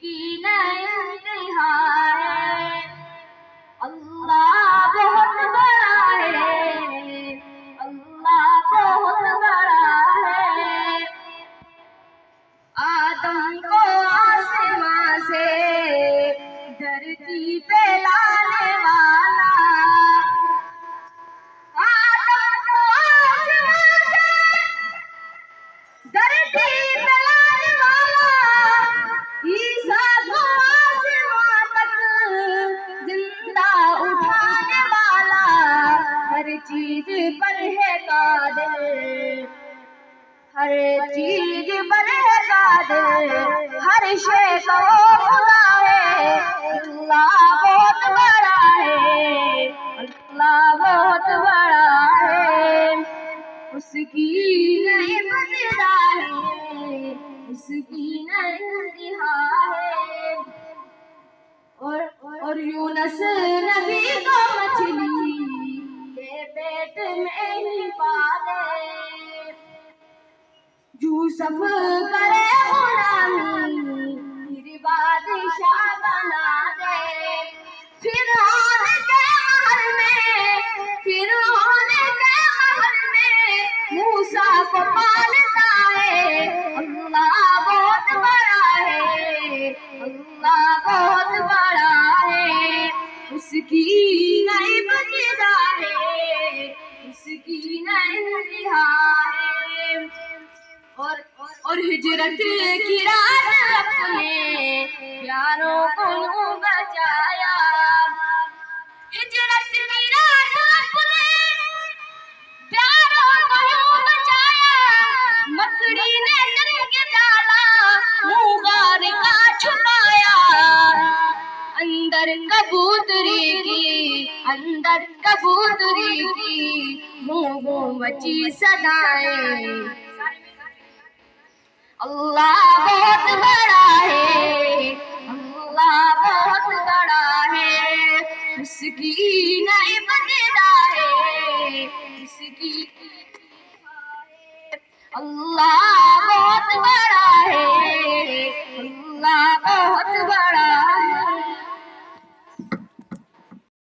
کی انتہا ہے، اللہ بہت بڑا ہے، اللہ بہت بڑا ہے۔ آدم کو آسمان سے دھرتی پہ لانے والا، آدم کو آسمان سے دھرتی پہ لانے والا، عیسیٰ کو آسمان تک زندہ اٹھانے والا، ہر چیز پر ہے قادر، ہر چیز پر ہے قادر، ہر شے کا وہ خدا ہے۔ اللہ بہت بڑا ہے، اللہ بہت بڑا ہے، اس کی نئی ابتدا ہے، اس کی نئی انتہا ہے۔ اور یونس نبی کو مچھلی کے پیٹ میں ہی پالے، یوسف کرے غلامی پھر بادشاہ بنا دے، فرعون کے محل میں، فرعون کے محل میں موسیٰ کو پالتا ہے۔ اللہ بہت بڑا ہے، اللہ بہت بڑا ہے، اس کی نئی ابتدا ہے، اس کی نئی انتہا ہے۔ اور ہجرت کی رات اپنے پیاروں کو یوں بچایا، ہجرت کی رات اپنے پیاروں کو یوں بچایا، مکڑی نے ڈنک ڈالا، منہ غار کا چھپایا، اندر کبوتری کی، اندر کبوتری کی منہ مچی صدائیں۔ اللہ بہت بڑا ہے، اللہ بہت بڑا ہے، اس کی نئی ابتدا ہے، اس کی اللہ